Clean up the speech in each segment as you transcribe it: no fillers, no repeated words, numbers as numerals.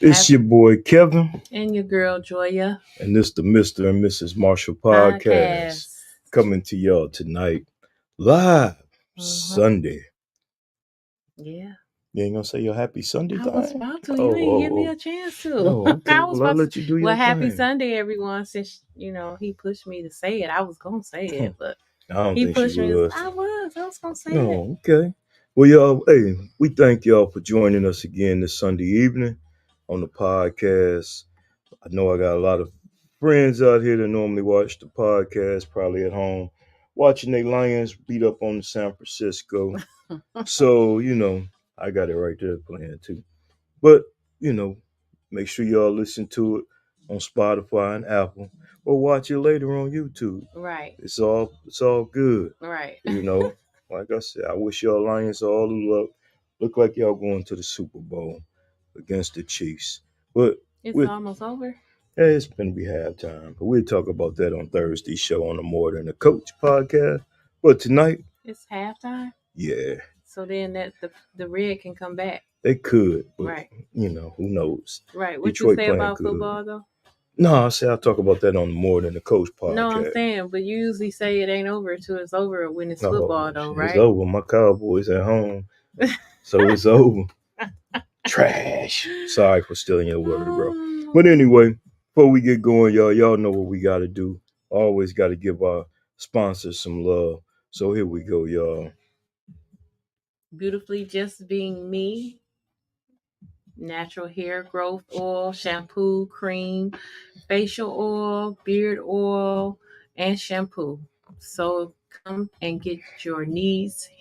It's your boy Kevin. And your girl Joya. And this the Mr. and Mrs. Marshall podcast. Coming to y'all tonight. Live Sunday. Yeah. You ain't gonna say your happy Sunday I thing? was about to. You ain't give me a chance to. Oh, okay. I'll let you do your thing. Happy Sunday, everyone. Since, he pushed me to say it. I was gonna say it, but I don't think pushed me. I was gonna say it. Oh, okay. Well, y'all, hey, we thank y'all for joining us again this Sunday evening on the podcast. I know I got a lot of friends out here that normally watch the podcast, probably at home, watching their Lions beat up on San Francisco. So, I got it right there playing too. But, make sure y'all listen to it on Spotify and Apple, or watch it later on YouTube. Right. It's all good. Right. Like I said, I wish y'all Lions all the luck. Look like y'all going to the Super Bowl against the Chiefs. But it's almost over. Yeah, it's going to be halftime. But we'll talk about that on Thursday's show on the More Than a Coach podcast. But tonight, it's halftime? Yeah. So then the Red can come back. They could, but right. Who knows? Right. What Detroit you say about good. Football though? No, I say I'll talk about that on the More Than a Coach podcast. No, I'm saying, but you usually say it ain't over until it's over when it's football though, right? It's over. My Cowboys at home. So it's over. Trash. Sorry for stealing your word, bro. But anyway, before we get going, y'all know what we got to do. Always got to give our sponsors some love. So here we go, y'all. Beautifully Just Being Me. Natural hair growth oil, shampoo, cream, facial oil, beard oil, and shampoo. So come and get your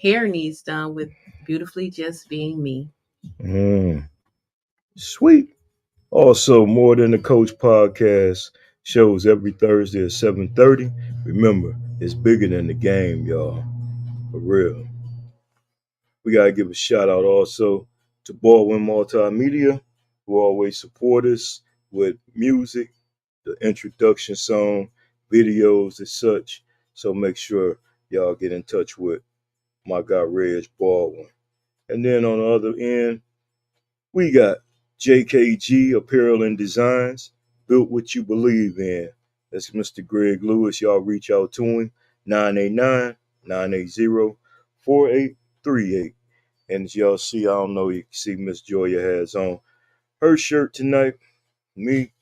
hair needs done with Beautifully Just Being Me. Sweet. Also, More Than a Coach podcast shows every Thursday at 7:30. Remember, it's bigger than the game, y'all. For real. We got to give a shout out also to Baldwin Multimedia, who always support us with music, the introduction song, videos, and such. So make sure y'all get in touch with my guy, Reg Baldwin. And then on the other end, we got JKG Apparel and Designs, built what you believe in. That's Mr. Greg Lewis. Y'all reach out to him, 989-980-4838. And as y'all see, I don't know, you can see Miss Joya has on her shirt tonight. Me,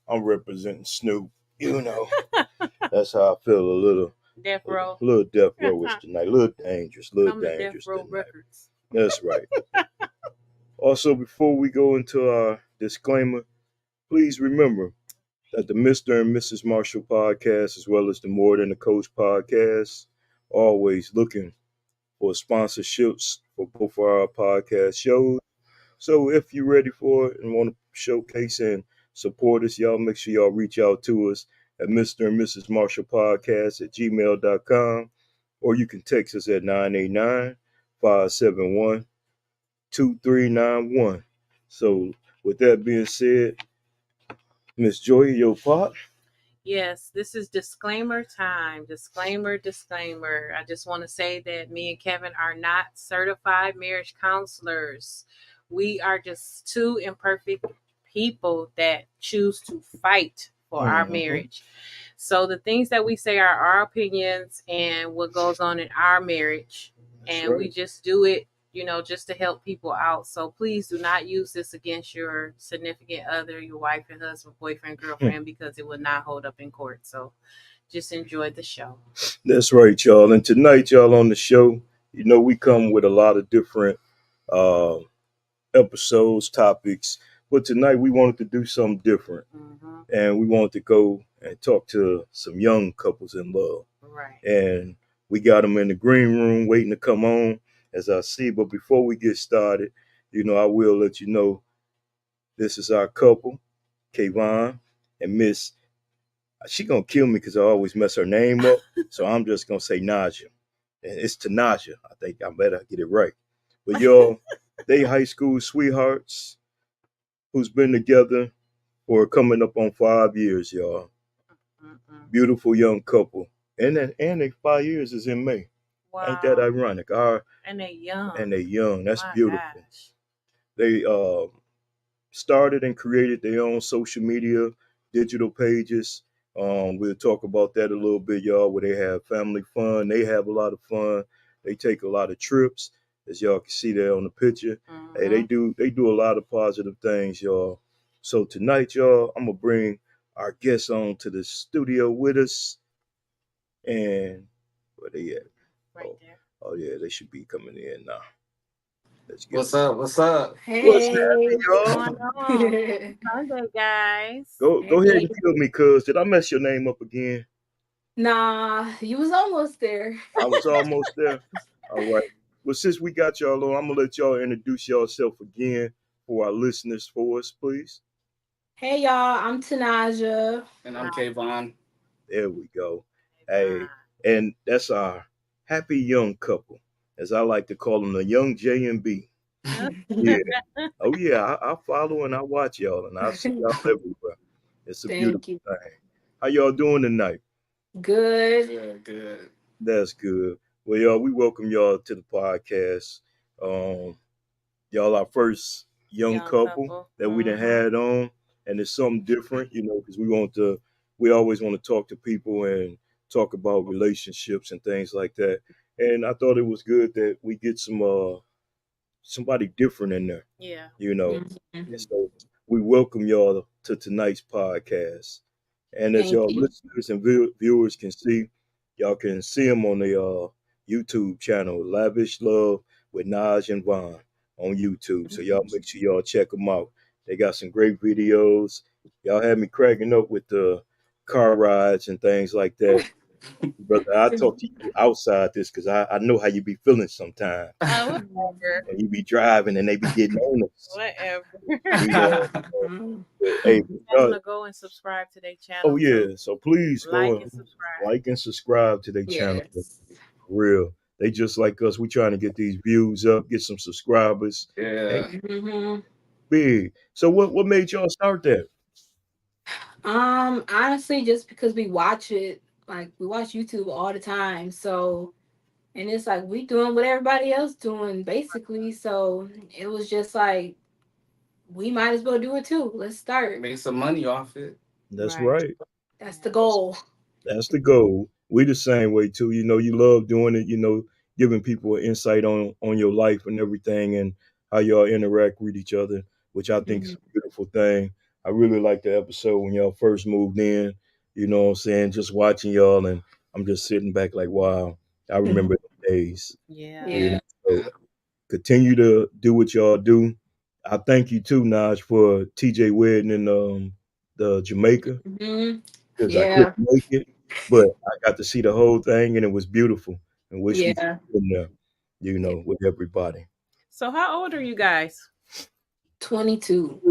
I'm representing Snoop. That's how I feel a little. Death Row. A little Death Row-ish tonight. A little dangerous. Death Row Records. That's right. Also, before we go into our disclaimer, please remember that the Mr. and Mrs. Marshall podcast, as well as the More Than a Coach podcast, always looking for sponsorships for both of our podcast shows. So if you're ready for it and want to showcase and support us, y'all make sure y'all reach out to us at Mr. and Mrs. Marshall podcast at gmail.com, or you can text us at 989-571-2391. So with that being said, Miss Joy, your part. Yes, this is disclaimer time. Disclaimer. I just want to say that me and Kevin are not certified marriage counselors. We are just two imperfect people that choose to fight for our marriage. So the things that we say are our opinions and what goes on in our marriage. That's right. We just do it, just to help people out. So please do not use this against your significant other, your wife and husband, boyfriend, girlfriend, because it will not hold up in court. So just enjoy the show. That's right, y'all. And tonight, y'all, on the show, we come with a lot of different episodes, topics. But tonight we wanted to do something different. And we wanted to go and talk to some young couples in love. Right. And we got them in the green room waiting to come on, as I see. But before we get started, I will let you know this is our couple, Kavon and Miss. She gonna kill me because I always mess her name up. So I'm just gonna say Naja. And it's Tanaja. I think I better get it right. But y'all, they high school sweethearts who's been together for coming up on 5 years, y'all. Beautiful young couple. And their 5 years is in May. Wow. Ain't that ironic? And they young. That's my beautiful. Gosh. They started and created their own social media, digital pages. We'll talk about that a little bit, y'all, where they have family fun. They have a lot of fun. They take a lot of trips, as y'all can see there on the picture. Hey, Mm-hmm. they do a lot of positive things, y'all. So tonight, y'all, I'm gonna bring our guests on to the studio with us, and where they at? Right Oh, there. oh yeah, they should be coming in now. Let's get What's them. up? What's up? What's What's happening, Hey. y'all? going on? Sunday, guys. Go ahead and kill me, cuz. Did I mess your name up again? Nah, you was almost there. I was almost there. All right. Well, since we got y'all on, I'm gonna let y'all introduce yourself again for our listeners for us, please. Hey y'all, I'm Tanaja. And I'm Hi, Kavon. There we go. Hey, Yvonne. and that's our happy young couple, as I like to call them, the young J and B. Yeah. Oh yeah, I follow and I watch y'all, and I see y'all everywhere. It's a beautiful Thank you. thing. How y'all doing tonight? Good. Good, good. That's good. Well, y'all, we welcome y'all to the podcast. Um, y'all, our first young Young couple couple. that we done Mm-hmm. had on, and it's something different, because we always want to talk to people and talk about relationships and things like that. And I thought it was good that we get somebody different in there, Yeah. you know. Mhm. And so we welcome y'all to tonight's podcast. And as Thank y'all you. listeners and viewers can see, y'all can see them on the YouTube channel, Lavish Love with Naj and Vaughn on YouTube. So y'all make sure y'all check them out. They got some great videos. Y'all had me cracking up with the car rides and things like that. Brother, I talk to you outside this because I know how you be feeling sometimes. Whatever. And you be driving and they be getting on us. Whatever. You know, Mhm. hey, Tell them to go and subscribe to their oh channel too. yeah. So please go Like and and subscribe. like and subscribe to their channel. For Yes. real. They just like us. We trying to get these views up, get some subscribers, and Yeah. hmm big. So what made y'all start that? Honestly, just because we watch it, like we watch YouTube all the time, so and it's like we doing what everybody else doing basically. So it was just like we might as well do it too. Let's start. Make some money off it. That's Right. right. That's the Yeah. goal. That's the goal. We the same way too. You love doing it. Giving people an insight on your life and everything, and how y'all interact with each other, which I think is Mhm. a beautiful thing. I really like the episode when y'all first moved in. You know what I'm saying? Just watching y'all, and I'm just sitting back like, wow, I remember the days. Yeah. You know, Yeah. so continue to do what y'all do. I thank you too, Naj, for TJ wedding in the Jamaica, hmm because I couldn't Yeah. make it, but I got to see the whole thing and it was beautiful. And wish we could Yeah. have been there, Yeah. with everybody. So how old are you guys? 22.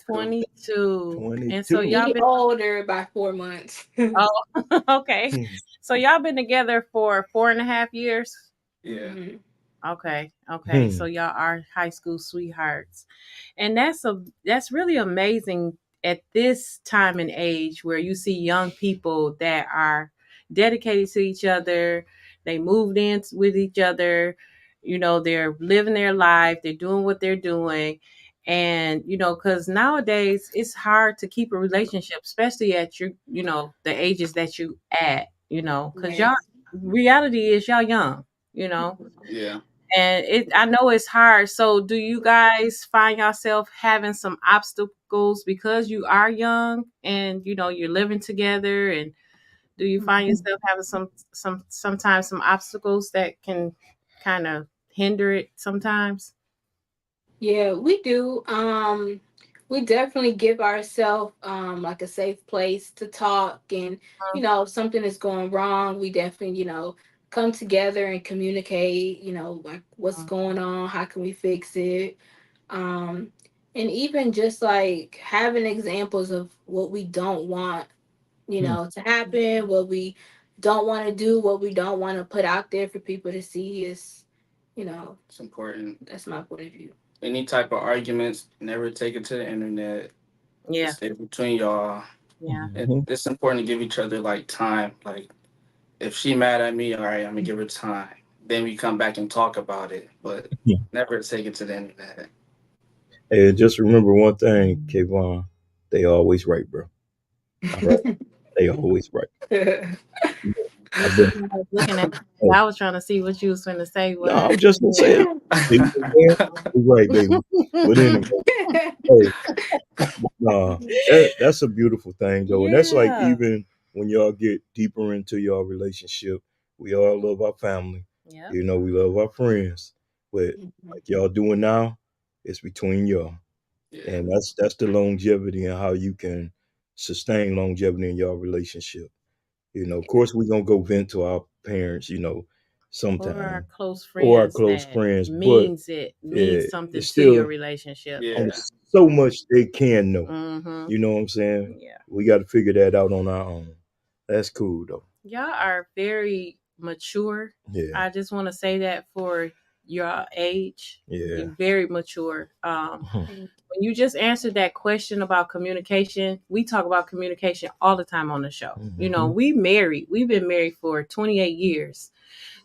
22. And so 22. y'all He been older by 4 months. oh okay. Hmm. So y'all been together for 4.5 years? Yeah. Mhm. Okay. Okay. So Hmm. y'all are high school sweethearts. And that's really amazing at this time and age where you see young people that are dedicated to each other. They moved in with each other. They're living their life. They're doing what they're doing. And because nowadays it's hard to keep a relationship, especially at the ages that you at. Because y'all Yes. reality is y'all young. You know, Yeah. and I know it's hard. So do you guys find yourself having some obstacles because you are young and you're living together, and do you find Mhm. yourself having sometimes some obstacles that can kind of hinder it sometimes? Yeah, we do. We definitely give ourselves like a safe place to talk, and if something is going wrong, we definitely, come together and communicate, like what's going on, how can we fix it? Um and even just like having examples of what we don't want, Hmm. to happen, what we don't want to do, what we don't want to put out there for people to see is, you know, It's important. that's my point of view. Any type of arguments, never take it to the internet. Yeah, Stay between y'all. yeah, It's important to give each other like time. Like if she mad at me, all right, I'm gonna give her time. Then we come back and talk about it. But never take it to the internet. Hey, just remember one thing, Kavon. They always right, bro. All right, they always right. Me I've been. too. I was looking at. Hey, I was trying to see what you was going to say. no, What? I'm just gonna say it. They right, baby. But anyway, hey, nah, that's a beautiful thing though, and that's like Yeah. even when y'all get deeper into your relationship, we all love our family. Yep. You know, we love our friends, but like y'all doing now, it's between y'all, Yeah. and that's the longevity and how you can sustain longevity in your relationship. You know, of course, we're gonna go vent to our parents, Or our sometime, close or our friends close that friends, but means something it's to your still relationship. only Yeah. so much they can know. Mm-hmm. You know what I'm saying? Yeah. We got to figure that out on our own. That's cool though. Y'all are very mature. Yeah, I just want to say that for your age, yeah. you're very mature. When you just answered that question about communication, we talk about communication all the time on the show. You know, Mm-hmm. we married. We've been married for 28 years.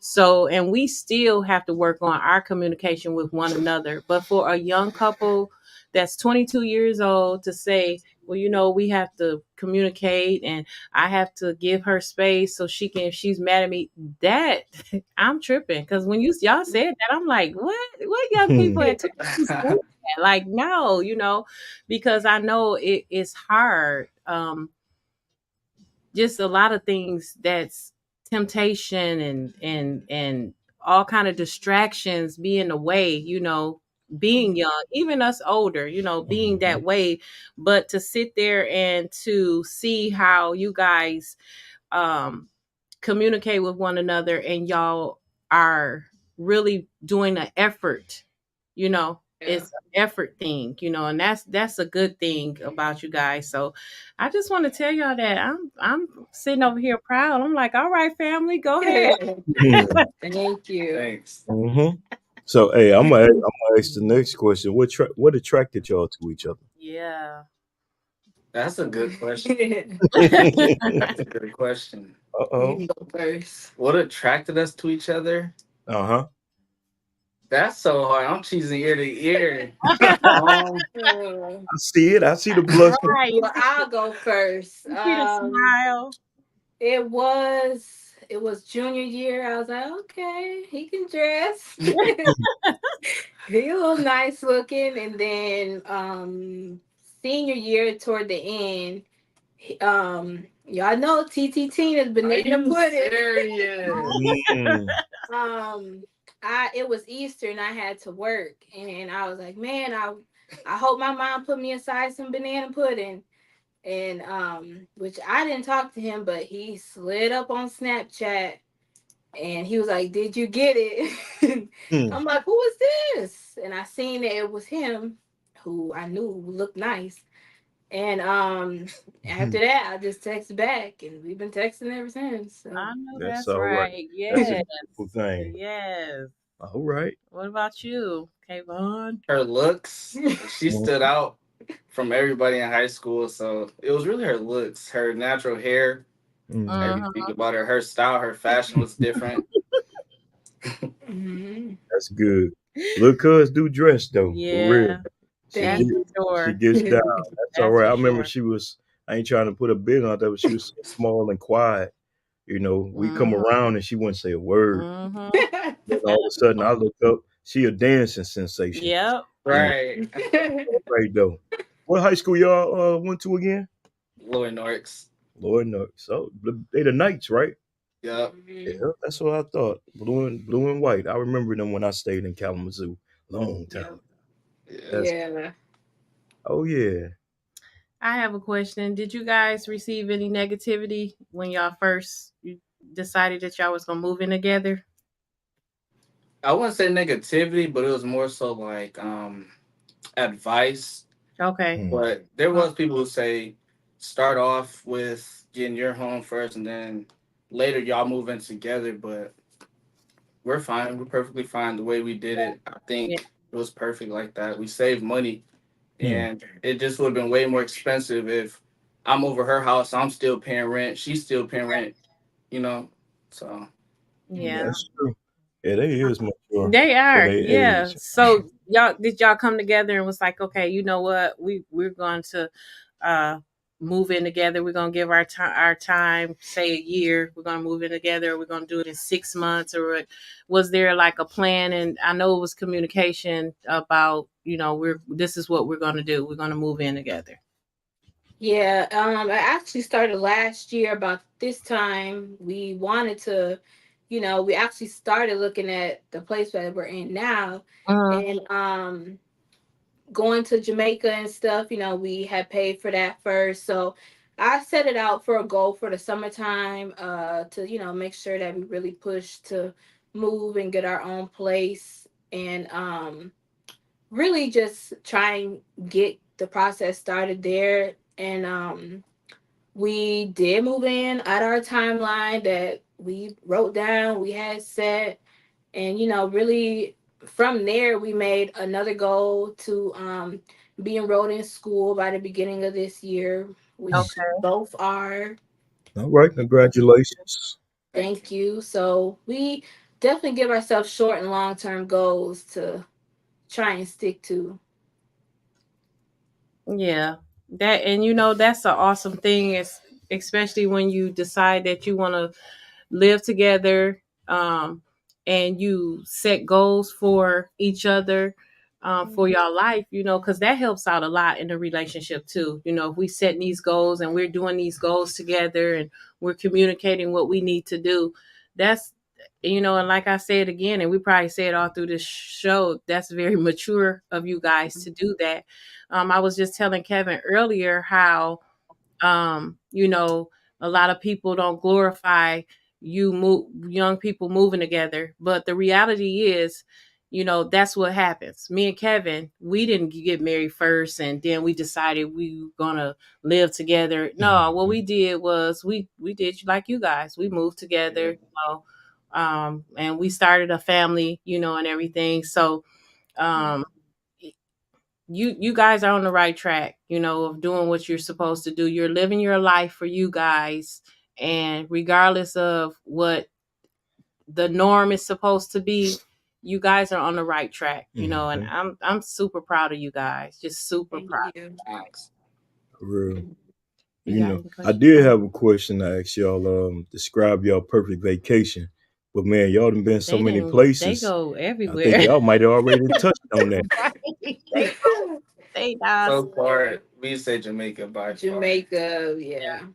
So, and we still have to work on our communication with one another. But for a young couple that's 22 years old to say, well, we have to communicate and I have to give her space so she can, if she's mad at me, that I'm tripping. Cause when y'all said that, I'm like, what young people at 22 say that? Like, no, because I know it's hard. Just a lot of things that's temptation and all kind of distractions being the way, being young, even us older, being that way. But to sit there and to see how you guys um communicate with one another and y'all are really doing an effort, Yeah. it's an effort thing, and that's a good thing about you guys. So I just want to tell y'all that I'm sitting over here proud. I'm like, all right, family, go ahead. Thank you. Thanks. Mm-hmm. So, hey, I'm gonna ask the next question. What attracted y'all to each other? Yeah. That's a good question. That's a good question. Uh You oh. can go first. What attracted us to each other? Uh huh. That's so hard. I'm choosing ear to ear. Um, Uh, I see it. I see the blush. Right. well, I'll go first. You see the smile. It was junior year. I was like, okay, he can dress. He a little nice looking, and then senior year toward the end, y'all know TT Tina's are banana you pudding. serious? Mm. um, it was Easter and I had to work, and I was like, man, I hope my mom put me aside some banana pudding. And which I didn't talk to him, but he slid up on Snapchat and he was like, "Did you get it?" Mm. I'm like, "Who is this?" And I seen that it was him, who I knew looked nice. And after that, I just texted back, and we've been texting ever since. So I know That's that's all right. right. That's a Yes. beautiful thing. Yes. All right. What about you, Kavon? Her looks, she stood out from everybody in high school. So it was really her looks, her natural hair, Mm. everything about her, her style, her fashion was different. mhm. That's good. Look, cuz do dress though, for real. Yeah, She that's get Thank for she sure. gets down. That's all That's right. for I remember sure. she was. I ain't trying to put a big on that, but she was so small and quiet. You know, we come Mhm. around and she wouldn't say a word. Mhm. Then all of a sudden, I look up. She a dancing sensation. Yep. You know, Right. you. right though. What high school y'all went to again? Lloyd Norks. Lord knows. So they the Knights, right? Yep. Mhm. Yeah, that's what I thought. Blue and white. I remember them when I stayed in Kalamazoo. Long Yep. time. Yeah. That's Yeah. oh yeah. I have a question. Did you guys receive any negativity when y'all first decided that y'all was gonna move in together? I wouldn't say negativity, but it was more so like advice. Okay. Hmm. But there Uh, was people who say start off with getting your home first and then later y'all move in together, but we're fine. We're perfectly fine the way we did it. I yeah. think it was perfect like that. We saved money Hmm. and it just would have been way more expensive if I'm over her house, I'm still paying rent, she's still paying rent, you know. So Yeah. That's true. Yeah, they is mature They for are, their yeah. age. So y'all come together and was like, okay, you know what, we're going to uh move in together. We're gonna give our time, say a year. We're gonna move in together. We're gonna do it in 6 months, or was there like a plan? And I know it was communication about, we're this is what we're gonna do. We're gonna move in together. Yeah, I actually started last year about this time. We wanted to, we actually started looking at the place that we're in now, Mhm. and going to Jamaica and stuff. We had paid for that first, so I set it out for a goal for the summertime, to make sure that we really push to move and get our own place, and really just try and get the process started there. And we did move in at our timeline that we wrote down, we had set, and really from there we made another goal to be enrolled in school by the beginning of this year, which Okay. both are. All right, congratulations. Thank you. So we definitely give ourselves short and long term goals to try and stick to. Yeah, that, and that's an awesome thing. Is especially when you decide that you want to live together, and you set goals for each other, for your life, because that helps out a lot in the relationship too. If we set these goals and we're doing these goals together and we're communicating what we need to do, that's, and like I said again, and we probably say it all through this show, that's very mature of you guys to do that. I was just telling Kevin earlier how, you know, a lot of people don't glorify young people moving together, but the reality is, that's what happens. Me and Kevin, we didn't get married first, and then we decided we were gonna live together. No, what Mhm. we did was we did like you guys. We moved together, Yeah. and we started a family, and everything. So, um, you guys are on the right track, of doing what you're supposed to do. You're living your life for you guys, and regardless of what the norm is supposed to be, you guys are on the right track, and Mhm. I'm super proud of you guys. Just super Thank proud. you. Thanks. For real. You got any I questions? did have a question to ask y'all. Describe y'all perfect vacation. But man, y'all done been so many They places. go I think everywhere. y'all might have already touched on that. Right. They So us. far, we say Jamaica by far. Jamaica, yeah. Yeah,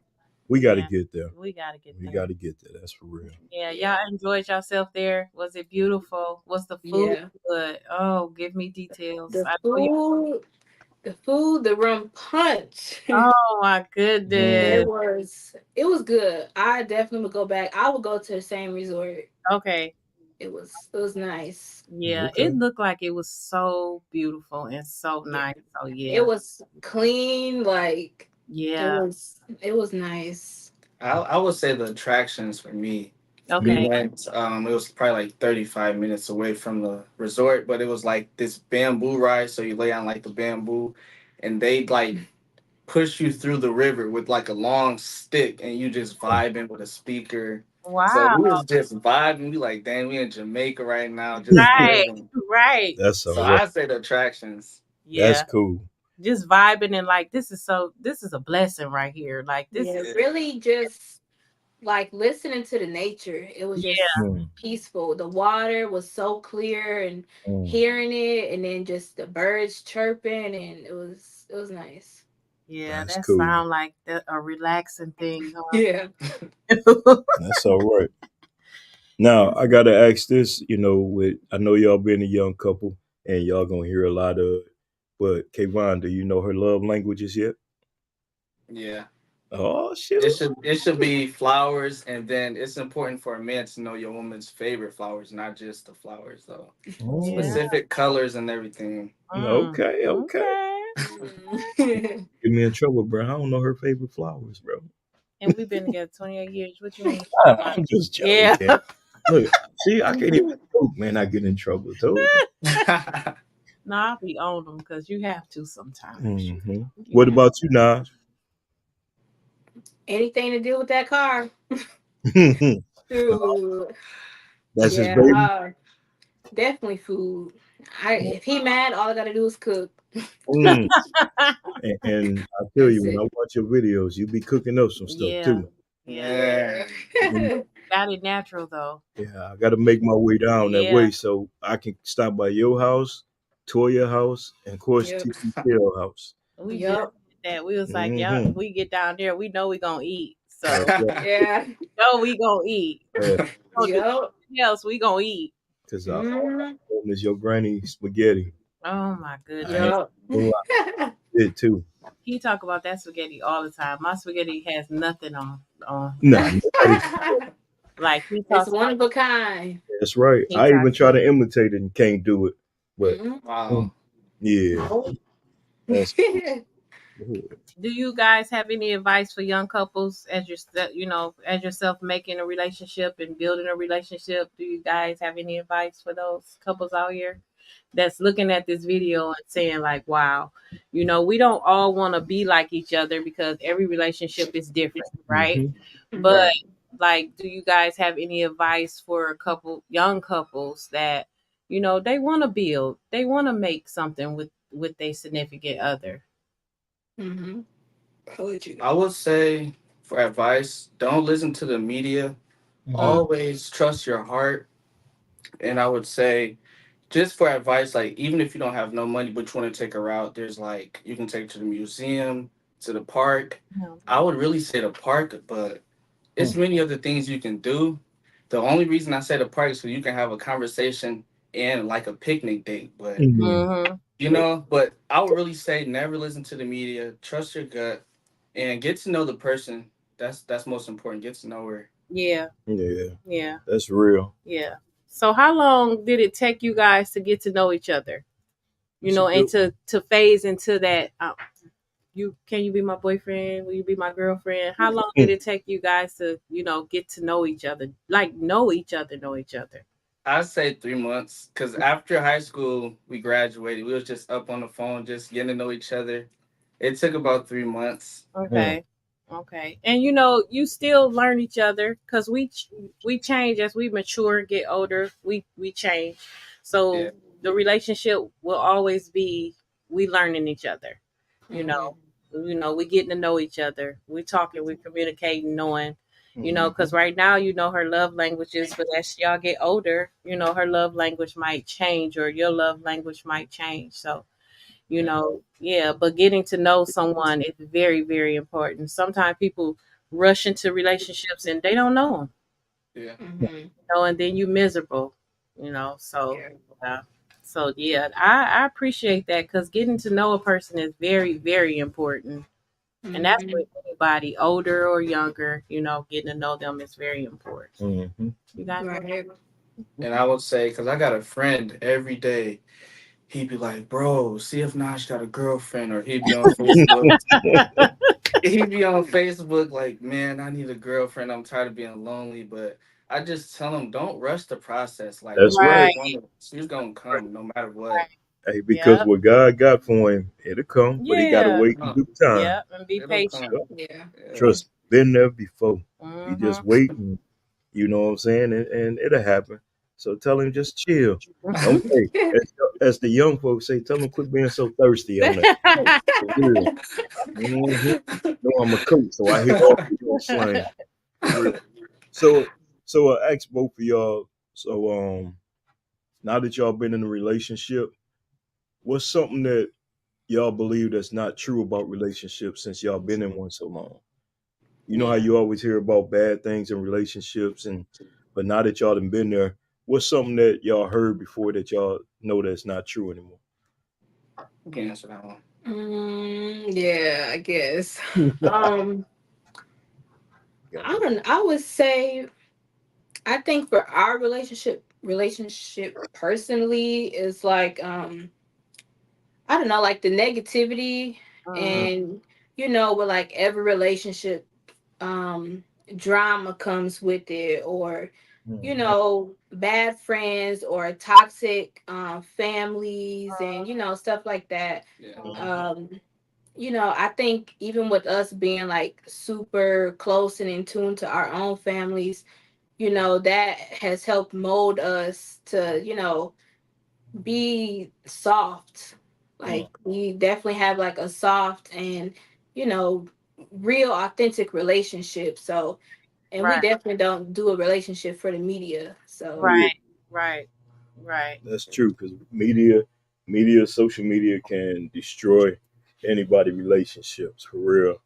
We got to yeah. get there. We gotta get We there. got to get there. That's for real. Yeah, y'all Yeah. enjoyed yourself there. Was it beautiful? Was the food Yeah. good? Oh, give me details. The I know you. food, the rum punch. Oh my Mm. goodness. It was good. I definitely would go back. I would go to the same resort. Okay. It was nice. Yeah, it Okay. looked like it was so beautiful and so Yeah. nice. Oh It yeah. was clean, like it Yeah. was it was nice. I would say the attractions for me. We Okay. went. It was probably like 35 minutes away from the resort, but it was like this bamboo ride. So you lay on like the bamboo, and they like push you through the river with like a long stick, and you just vibing with a speaker. So Wow. we was just vibing. We like, dang, we in Jamaica right now, just Right. living. Right. That's all So right. I say the attractions. That's Yeah. cool. Just vibing and like this is a blessing right here. Like this Yeah, is Yeah. really just like listening to the nature. It was yeah. just Mm. peaceful. The water was so clear, and Mm. hearing it, and then just the birds chirping, and it was nice. Yeah, That's that cool. sound like a relaxing thing, Yeah. huh? That's all right. Now I gotta ask this. With I know y'all been a young couple, and y'all gonna hear a lot of it. But Kavon, do you know her love languages yet? Yeah. Oh It shoot. should be flowers, and then it's important for a man to know your woman's favorite flowers, not just the flowers though. Yeah. Oh, Specific colors and everything. Mm. okay, okay. Okay. Mm. Get me in trouble, bro. I don't know her favorite flowers, bro. And we've been together 28 years. What you mean? I'm just Yeah. joking. Look, see, I can't even joke, man. I get in trouble. Told No, I'll be on them because you have to sometimes. you. Hmm. You What have. about you, Naj? Anything to do with that car? Hmm. Shoot. That's his Yeah, baby. definitely food. If he mad, all I gotta do is cook. Mm. And I tell you, That's when it. I watch your videos, you be cooking up some stuff Yeah. too. Yeah. Yeah. Man. And Got it natural though. yeah, I got to make my way down that Yeah. way so I can stop by your house, Toya house, and of course Yep. TT Tail house. We just Yep. did that. We was like, yeah, Mm-hmm. we get down there, we know we gonna eat. So That's right. Yeah. no, we gonna eat. Yeah, Don't do Yep. nothing else. We gonna eat. because Mhm. is your granny spaghetti. Oh my I ain't goodness. Yep. gonna lie, it too. He talk about that spaghetti all the time. My spaghetti has nothing on. Nah, nobody. Like he It's talks one about. of a kind. That's right. He I even talks. try to imitate it and can't do it. But Mhm. mm, Wow. yeah, Nope. that's Do you guys have any advice for young couples as as yourself making a relationship and building a relationship? Do you guys have any advice for those couples out here that's looking at this video and saying like, "Wow, we don't all want to be like each other because every relationship is different, right?" hmm But Mhm. Right. like, do you guys have any advice for young couples that they want to build, they want to make something with their significant other? Mhm. I'll let you I go. would say for advice, don't listen to the media. Mm, Always trust your heart. And I would say, just for advice, like even if you don't have no money but you want to take her out, there's like you can take her to the museum, to the park. yeah. I would really say the park, but it's many other things you can do. The only reason I say the park is so you can have a conversation and like a picnic date. But hmm Mhm. but I would really say never listen to the media, trust your gut, and get to know the person. That's most important. Get to know her. Yeah. Yeah, Yeah. that's real. Yeah. So how long did it take you guys to get to know each other? That's a And good one. to phase into that. You be my boyfriend? Will you be my girlfriend? How long did Mm. it take you guys to get to know each other, like know each other, know each other? I'd say 3 months because after high school we graduated. We was just up on the phone, just getting to know each other. It took about 3 months. Mm. Okay. Okay. And you still learn each other because we change as we mature and get older. We change. Yeah, So the relationship will always be we learning each other. You Mhm. know, we getting to know each other. We talking, we communicating, knowing. Because Mm-hmm. right now her love languages, but as y'all get older, her love language might change or your love language might change. So yeah, yeah, but getting to know someone is very, very important. Sometimes people rush into relationships and they don't know them, yeah. Mhm. and then you miserable, so Yeah. uh, yeah, I appreciate that because getting to know a person is very, very important, and that's Mhm. with anybody, older or younger. Getting to know them is very important. Mm-hmm. You guys want Right. And I would say because I got a friend every day. He'd be like, "Bro, see if Nash got a girlfriend," or he'd be on Facebook. to? He'd be on Facebook like, "Man, I need a girlfriend. I'm tired of being lonely." But I just tell him, don't rush the process. Like the That's right right. Right, woman, she's gonna Right. come no matter what. right. Hey, because Yep. what God got for him, it'll come, but he got to Yeah. wait in Uh, due time. Yep. And be it'll patient. come. Sure. Yeah. Yeah. Trust me, been there before. You just Mm-hmm. wait, and you know what I'm saying, and it'll happen. So tell him just chill. Don't hey, as the young folks say, tell him quit being so thirsty on that. For real. Mm-hmm. No, I'm a coach, so I hit all of your slang. For real. So, I ask both of y'all. So, now that y'all been in a relationship, what's something that y'all believe that's not true about relationships since y'all been in one so long? You know how Yeah. you always hear about bad things in relationships, and but now that y'all done been there, what's something that y'all heard before that y'all know that's not true anymore? You can answer that one. Yeah, I guess. Got Um, I would say I think for our relationship personally is like I don't know, like the negativity Mhm. and with like every relationship um drama comes with it, or mm-hmm. bad friends or toxic families and stuff like that. Yeah. um I think even with us being like super close and in tune to our own families, that has helped mold us to, be soft. Mm, Like we definitely have like a soft and, you know, real authentic relationship. So, and we Right. definitely don't do a relationship for the media. So, yeah, Right. Right. Right. that's true. Because social media can destroy anybody' relationships for real.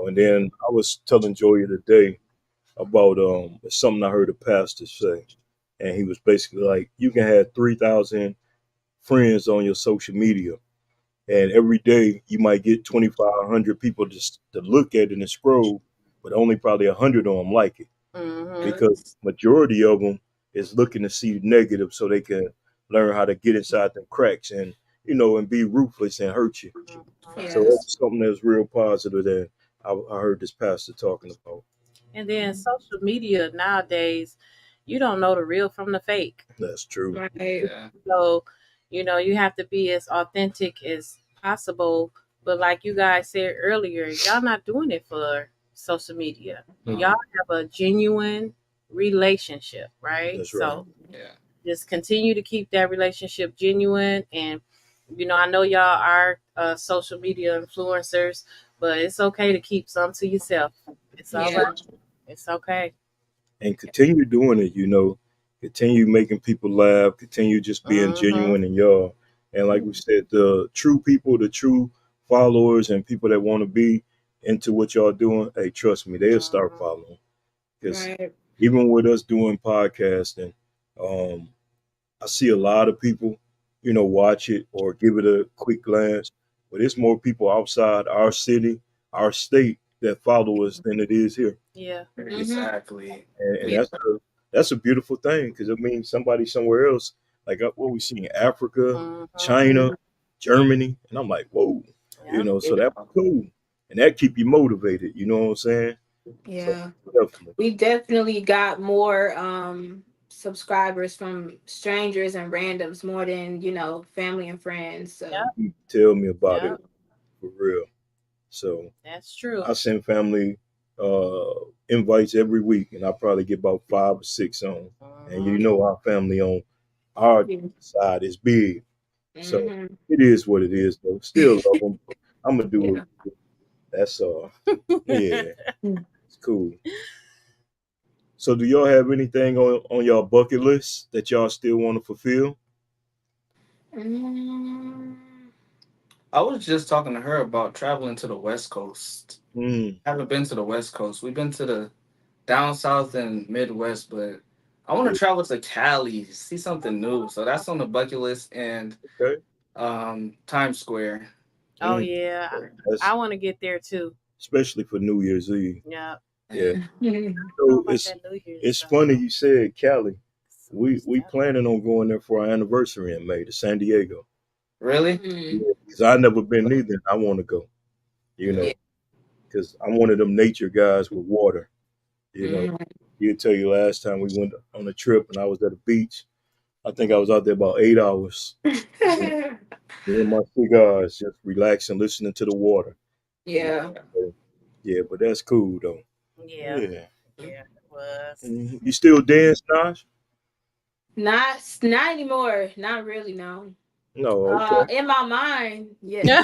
And then I was telling Joya today about something I heard a pastor say, and he was basically like, you can have 3,000 friends on your social media, and every day you might get 2,500 people just to look at it and scroll, but only probably 100 of them like it Mm-hmm. because majority of them is looking to see negative so they can learn how to get inside them cracks and and be ruthless and hurt you. Mm-hmm. So yes. that's something that's real positive that I heard this pastor talking about. And then social media nowadays, you don't know the real from the fake. That's true. Right. Yeah. So, you have to be as authentic as possible. But like you guys said earlier, y'all not doing it for social media. Hmm. Y'all No. have a genuine relationship, right? That's right. So Yeah. just continue to keep that relationship genuine. And I know y'all are social media influencers, but it's okay to keep some to yourself. It's all Yeah. right. It's okay. And continue doing it. Continue making people laugh. Continue just being Mm-hmm. genuine in y'all. And like we said, the true people, the true followers, and people that want to be into what y'all doing, hey, trust me, they'll start Mm-hmm. following. Because Right. even with us doing podcasting, um, I see a lot of people, watch it or give it a quick glance, but it's more people outside our city, our state that follow us than it is here, Yeah. Mm-hmm. Exactly. and Yeah. that's a beautiful thing because it means somebody somewhere else, like what we see in Africa, Mm-hmm. China, Germany, and I'm like, whoa, Yeah. so Yeah. that's cool, and that keep you motivated. You know what I'm saying? So Yeah. definitely, We definitely got more subscribers from strangers and randoms more than, family and friends. So, Yep. you tell me about Yep. it for real. So That's true. I send family invites every week, and I probably get about 5 or 6 on. And Mm-hmm. our family on our yeah. side is big, so Hmm. it is what it is. Though, still love them. I'm gonna do Yeah. it. That's yeah, it's cool. So, do y'all have anything on y'all bucket list that y'all still want to fulfill? Mm, I was just talking to her about traveling to the West Coast. Mm, Haven't been to the West Coast. We've been to the down south and Midwest, but I want to yeah, travel to Cali, see something new. So that's on the bucket list, and okay. Times Square. Oh Mm, yeah. I that's want to get there too. especially for New Year's Eve. Yeah. Yeah. Yeah. I don't know So about that New Year's it's stuff. funny you said Cali. So much We stuff. planning on going there for our anniversary in May to San Diego. Really? mm, Yeah, because I never been either. I want to go. You Yeah. know, yeah. because I'm one of them nature guys with water. You know, Mm. he'll tell you last time we went on a trip and I was at the beach. I think I was out there about 8 hours. Me and my cigars, just relaxing, listening to the water. You yeah. Yeah. so, yeah, but that's cool though. Yeah. Yeah. Yeah. It was. You still dance, Josh? Not anymore. Not really, no. No. Okay. In my mind, yes.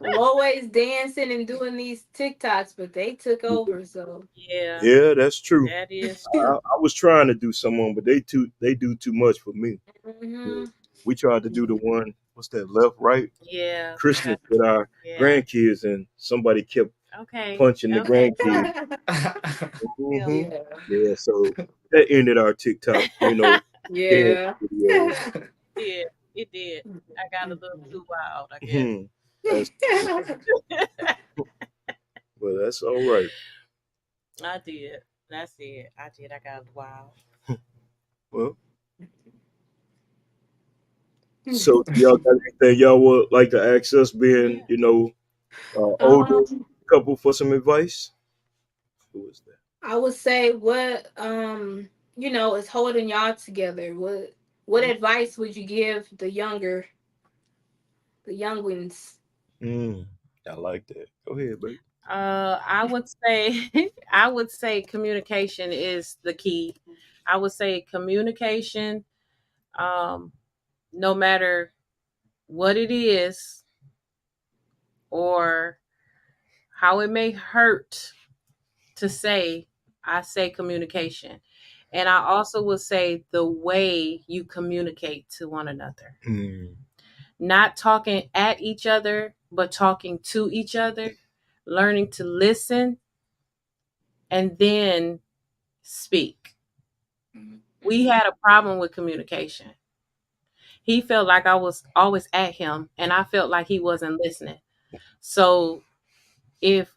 I'm always dancing and doing these TikToks, but they took over, so Yeah. Yeah, that's true. That is I, true. I was trying to do someone, but they do too much for me. Yeah. hmm We tried to do the one, what's that, left, right, Yeah. We Christmas got. with our Yeah. grandkids, and somebody kept Okay. punching the Okay. grandkids. Feel Hmm. me. yeah. Yeah, so that ended our TikTok, dance Yeah. videos. Did. It did. I got a little too wild, I guess. Mhm. That's But that's all right. I did. That's it. I did. I got wild. Well, so y'all got anything y'all would like to ask us, being Yeah. older um, couple, for some advice? Who is that? I would say what is holding y'all together. What advice would you give the young ones? Mm, I like that. Go ahead, baby. I would say I would say communication is the key. I would say communication, um, no matter what it is or how it may hurt to say, I say communication. And I also would say the way you communicate to one another. Mm. Not talking at each other, but talking to each other, learning to listen and then speak. We Mhm. had a problem with communication. He felt like I was always at him, and I felt like he wasn't listening. So if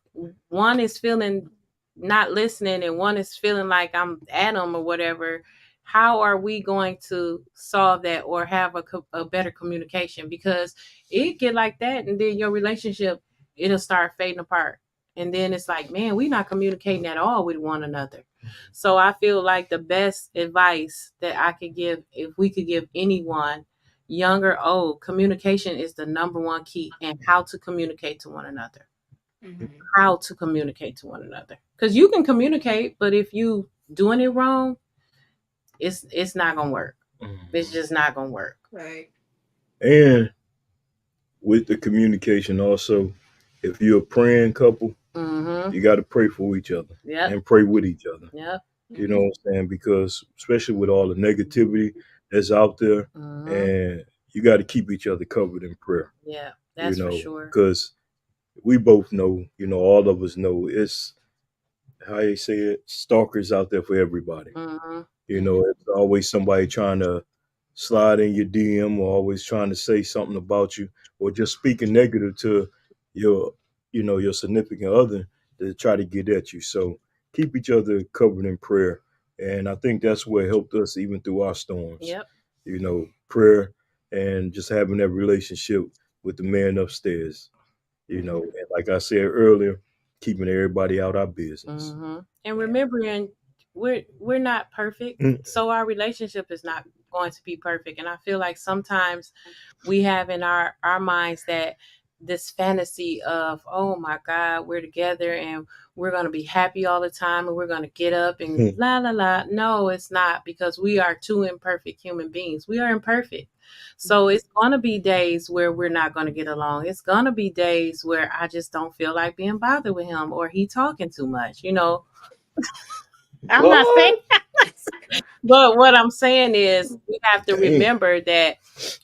one is feeling not listening and one is feeling like I'm at them or whatever, how are we going to solve that or have a better communication? Because it get like that, and then your relationship it'll start fading apart, and then it's like, man, we're not communicating at all with one another. So I feel like the best advice that I could give, if we could give anyone, young or old, communication is the number one key, and how to communicate to one another, Mhm. how to communicate to one another. Because you can communicate, but if you doing it wrong, it's not gonna work. It's Mm. just not gonna work. Right. And with the communication also, if you're a praying couple, Mm-hmm. you got to pray for each other Yep. and pray with each other. Yep. You know Mhm. what I'm saying? Because especially with all the negativity that's out there, Mm-hmm. and you got to keep each other covered in prayer. Yeah. You That's for know, sure. because we both know, all of us know it's how you say it, stalkers out there for everybody. Mm-hmm. You know, it's always somebody trying to slide in your DM or always trying to say something about you or just speaking negative to your, your significant other to try to get at you. So keep each other covered in prayer. And I think that's what helped us even through our storms. Yep. Prayer and just having that relationship with the man upstairs. Mhm. And like I said earlier, keeping everybody out our business. Mm-hmm. And Yeah. remembering we're not perfect, Mm. so our relationship is not going to be perfect. And I feel like sometimes we have in our minds that this fantasy of, oh my God, we're together and we're going to be happy all the time and we're going to get up and Mm. la la la. No, it's not, because we are two imperfect human beings. We are imperfect. So Mhm. it's going to be days where we're not going to get along. It's going to be days where I just don't feel like being bothered with him or he talking too much. I'm not saying, What? but what I'm saying is we have to Dang. remember that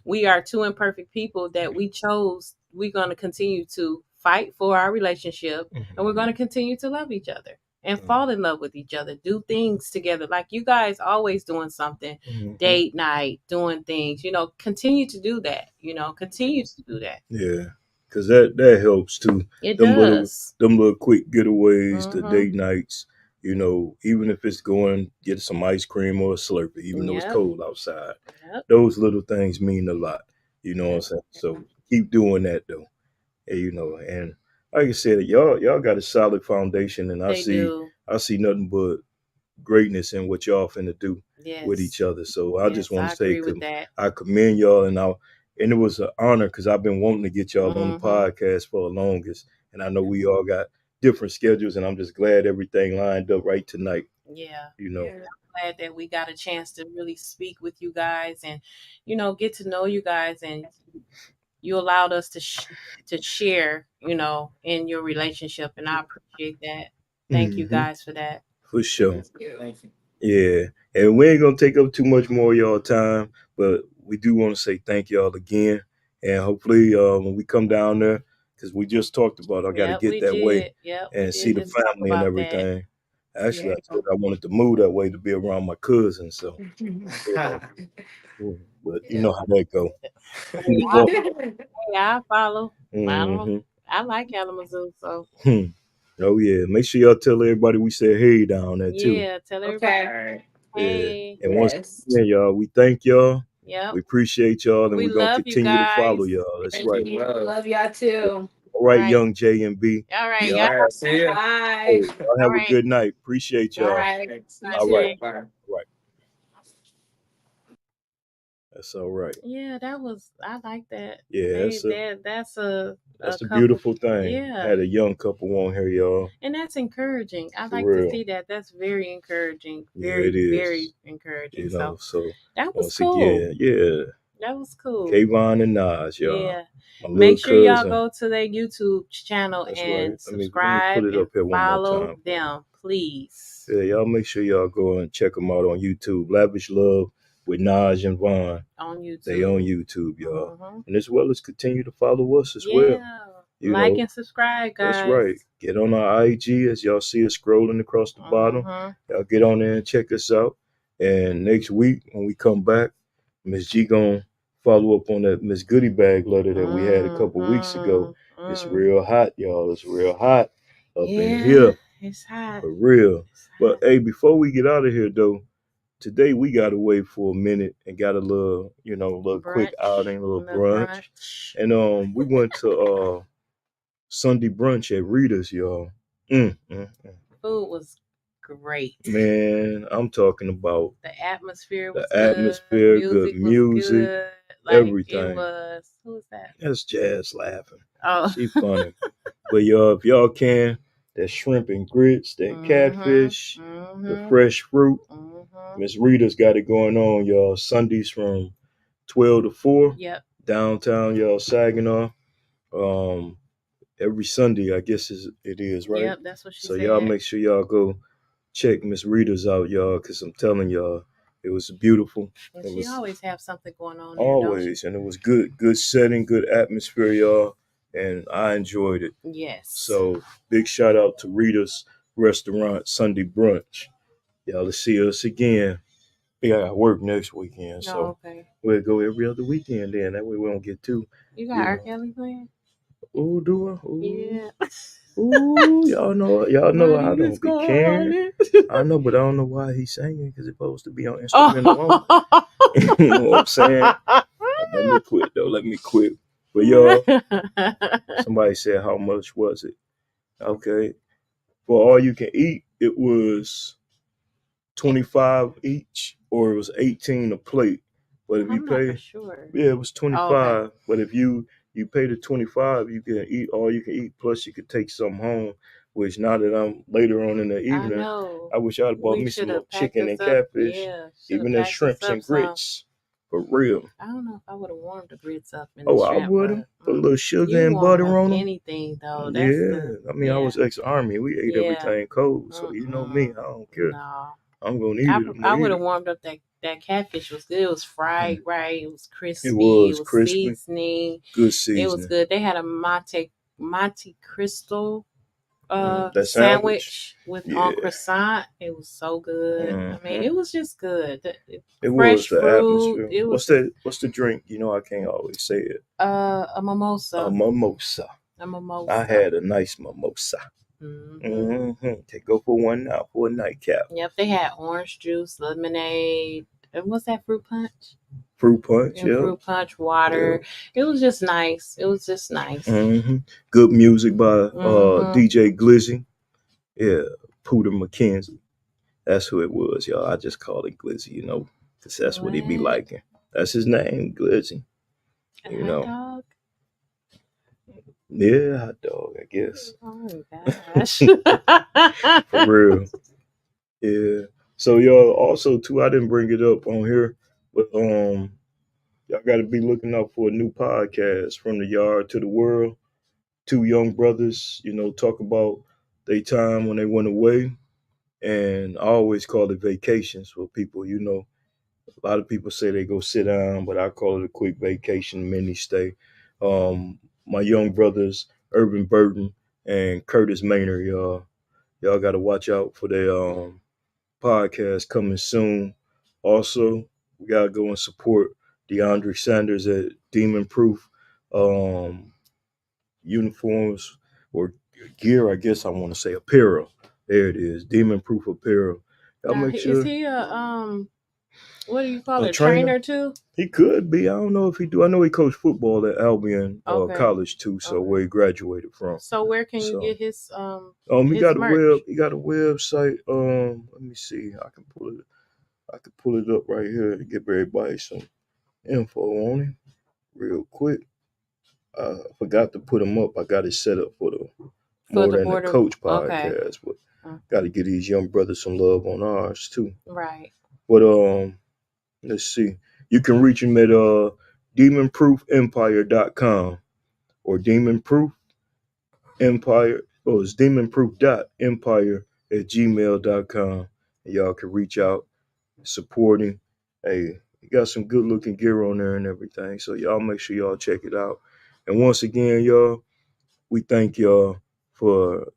we are two imperfect people that we chose. We're going to continue to fight for our relationship, and we're going to continue to love each other and fall in love with each other, do things together. Like you guys always doing something, Mhm. date night, doing things, continue to do that, continue to do that. Yeah, because that helps too. It Them little does. them little quick getaways, the Mm-hmm. date nights. Even if it's going get some ice cream or a Slurpee, even though it's Yep. cold outside, Yep. those little things mean a lot. You know what I'm Yep. saying? So keep doing that though. And like I said, y'all got a solid foundation, and I They see do. I see nothing but greatness in what y'all finna do with each Yes. other. So I just Yes, want I to say, agree with that. I commend y'all, and it was an honor because I've been wanting to get y'all on the Mm-hmm. podcast for the longest, and I know we all got different schedules, and I'm just glad everything lined up right tonight. Yeah. You know. Yeah. Glad that we got a chance to really speak with you guys and get to know you guys, and you allowed us to share in your relationship, and I appreciate that. Thank you Hmm. guys for that. For sure. Thank you. Thank you. Yeah, and we ain't gonna take up too much more of y'all time, but we do want to say thank y'all again, and hopefully, when we come down there, because we just talked about, I got to Yep, get we that way did. Yep, we and see did the just talk family and about that. everything. Actually, Yeah. I said I wanted to move that way to be around my cousins, so you know, but you Yeah. know how that go. Hey, I follow. I don't. Mm-hmm. I like Kalamazoo, so Oh yeah, make sure y'all tell everybody we said hey down there too. yeah. Tell everybody, Okay. All right. Yeah, hey. and once Yes. again, y'all, we thank y'all. Yep. We appreciate y'all, and We we're gonna love you continue to follow guys. y'all. That's Thank right. you. We Love. love y'all too. All All right, right. young J and B. All right. Y'all, All Y'all. right. See ya. Bye. y'all All have a right. good night. Appreciate All y'all. right. Thanks. You All Bye. right. too. Bye. All right. That's all right. Yeah, I like that. Yeah, That's a that's a couple. beautiful thing. Yeah. Had a young couple on here, y'all. And that's encouraging. I For like to real. see that. That's very encouraging. Yeah, it is. Very encouraging. So that was once cool. again, yeah. That was cool. Kavon and Nas, y'all. Yeah. My Make sure little y'all cousin. go to their YouTube channel That's and right. Let me subscribe put it and up here one more follow time. them, please. Yeah, y'all make sure y'all go and check them out on YouTube. Lavish Love with Naj and Vaughn. On YouTube. They on YouTube, y'all. Mhm. And as well as continue to follow us as well. Yeah. You Like know, and subscribe, guys. that's right. Get on our IG as y'all see us scrolling across the bottom. Y'all get on there and check us out. And next week when we come back, Miss G gonna follow up on that Miss Goodie Bag letter that we had a couple weeks ago. It's real hot, y'all. It's real hot up in here. It's hot. For real. But hey, before we get out of here though, today we got away for a minute and got a little, little brunch, quick outing, a little brunch. And we went to Sunday brunch at Rita's, y'all. Food was great. Man, I'm talking about the atmosphere was good music, good. Everything. It was, who was that? That's Jazz laughing. Oh, she funny. But y'all, if y'all can, that shrimp and grits, that catfish, the fresh fruit. Miss Rita's got it going on, y'all. Sundays from 12 to 4. Yep. Downtown, y'all, Saginaw. Every Sunday, I guess it is, right? Yep, that's what she said. So y'all make sure y'all go check Miss Rita's out, y'all, because I'm telling y'all, it was beautiful. And she always have something going on. Always, and it was good setting, good atmosphere, y'all, and I enjoyed it. Yes. So big shout out to Rita's Restaurant Sunday brunch. Y'all to see us again. We got work next weekend, so we'll go every other weekend. Then that way we don't get too. You got R. Kelly playing? Ooh, do I? Ooh. Yeah. Ooh, y'all know I don't be caring. I know, but I don't know why he's singing because it's supposed to be on instrumental. You know what I'm saying? Let me quit though. Let me quit. But y'all, somebody said how much was it? Okay, for all you can eat, it was $25 each, or it was $18 a plate. But if you pay, yeah, it was $25. Oh, okay. But if you pay the $25, you can eat all you can eat. Plus, you could take some home. Which now that I'm later on in the evening, I wish I'd bought me some more chicken and catfish, even the shrimps and grits. For real. I don't know if I would have warmed the grits up. I would have put a little sugar and butter on them. Anything though. I was ex-army. We ate everything cold, so you know me. I don't care. No. I'm gonna eat it. I would have warmed up that catfish. Was good. It was fried right. It was crispy. It was crispy. Seasoning. Good seasoning. It was good. They had a Monte Cristo that sandwich with on croissant. It was so good. I mean, it was just good. It was the fruit. Atmosphere. What's the drink? You know, I can't always say it. A mimosa. A mimosa. A mimosa. I had a nice mimosa. Okay, go for one now for a nightcap. Yep, they had orange juice, lemonade. And what's that, fruit punch? Fruit punch, yeah. Fruit punch, water. Yeah. It was just nice. Good music by DJ Glizzy. Yeah, Pooter McKenzie. That's who it was, y'all. I just call it Glizzy, because that's what he be liking. That's his name, Glizzy. Hot dog? Yeah, hot dog, I guess. Oh gosh. For real. Yeah. So y'all also too, I didn't bring it up on here, but y'all gotta be looking out for a new podcast, From the Yard to the World. Two young brothers, talk about their time when they went away. And I always call it vacations for people, A lot of people say they go sit down, but I call it a quick vacation, mini stay. My young brothers, Urban Burton and Curtis Maynard, y'all got to watch out for their podcast coming soon. Also, we got to go and support DeAndre Sanders at Demon Proof uniforms or gear, I guess I want to say apparel. There it is, Demon Proof Apparel. Y'all make sure. Is he a what do you call it? Trainer too? He could be. I don't know if he do. I know he coached football at Albion College too, so where he graduated from. So where can you get his he got merch? He got a website. Let me see. I can pull it up right here and give everybody some info on him real quick. I forgot to put him up. I got it set up for the More Than a Coach podcast, but got to give these young brothers some love on ours too. Right. But let's see. You can reach him at demonproofempire.com or demonproof empire, or it's demonproof.empire@gmail.com. And y'all can reach out, support him. Hey, he got some good looking gear on there and everything. So y'all make sure y'all check it out. And once again, y'all, we thank y'all for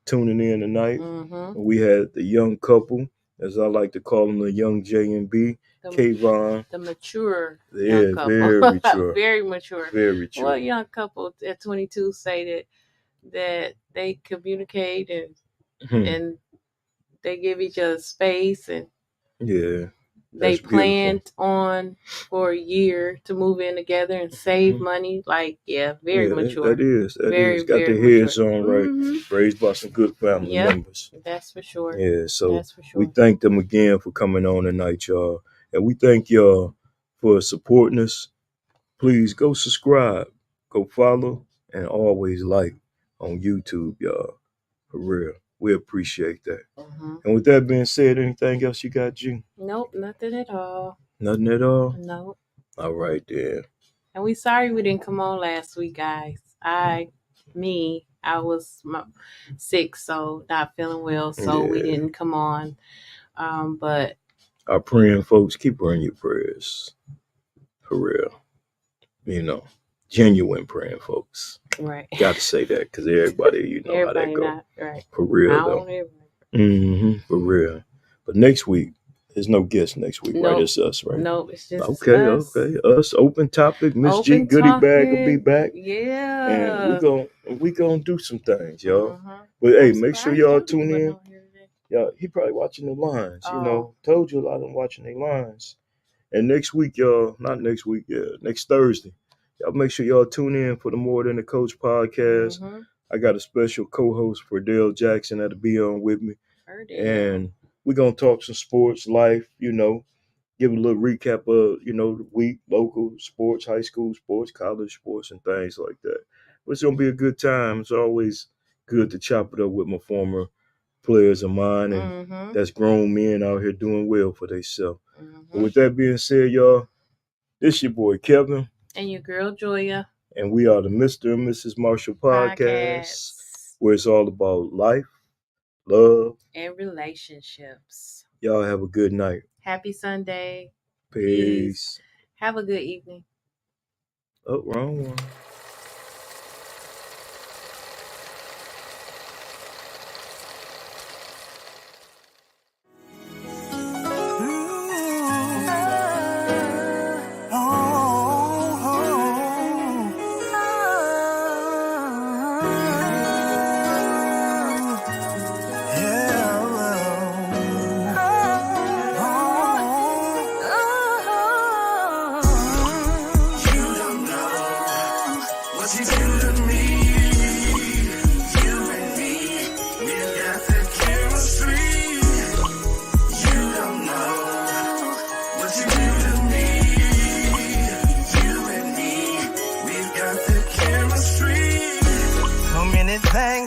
tuning in tonight. Mm-hmm. We had the young couple, as I like to call them, the young J&B, Kavon. The mature young couple. Very mature. Very mature. Very mature. Well, young couple at 22 say that they communicate and they give each other space, and they planned on for a year to move in together and save money. Like, very mature. That is. Very, got very their heads mature. on right. Raised by some good family members. That's for sure. Yeah, so That's for sure. We thank them again for coming on tonight, y'all. And we thank y'all for supporting us. Please go subscribe, go follow, and always like on YouTube, y'all. For real. We appreciate that. Mm-hmm. And with that being said, anything else you got, G? Nope, nothing at all. Nothing at all? Nope. All right, then. And we sorry we didn't come on last week, guys. I was sick, so not feeling well, so we didn't come on. But our praying folks, keep praying your prayers. For real. Genuine praying folks. Right. Got to say that because everybody, everybody how that go. Not, right. For real, though. For real. But next week, there's no guest next week, right? It's us, right? No, it's just us. Okay. Us, open topic. Miss G Goodie Bag will be back. Yeah. And we gonna do some things, y'all. But hey, make sure y'all tune in. Y'all, he probably watching the lines. Told you a lot of them watching their lines. And next week, y'all, not next week, next Thursday, y'all make sure y'all tune in for the More Than a Coach podcast. I got a special co-host for Dale Jackson that'll be on with me. And we're going to talk some sports, life, give a little recap of, the week, local sports, high school sports, college sports, and things like that. But it's going to be a good time. It's always good to chop it up with my former players of mine, and that's grown men out here doing well for themselves. But with that being said, y'all, this your boy Kevin. And your girl Joya. And we are the Mr. and Mrs. Marshall podcast, where it's all about life, love, and relationships. Y'all have a good night. Happy Sunday. Peace. Have a good evening. Oh, wrong one.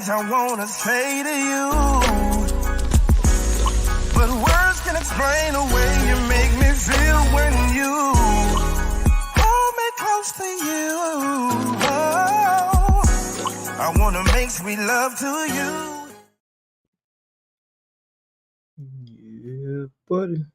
I wanna say to you, but words can explain the way you make me feel when you hold me close to you. Oh, I wanna make sweet love to you. Yeah, buddy.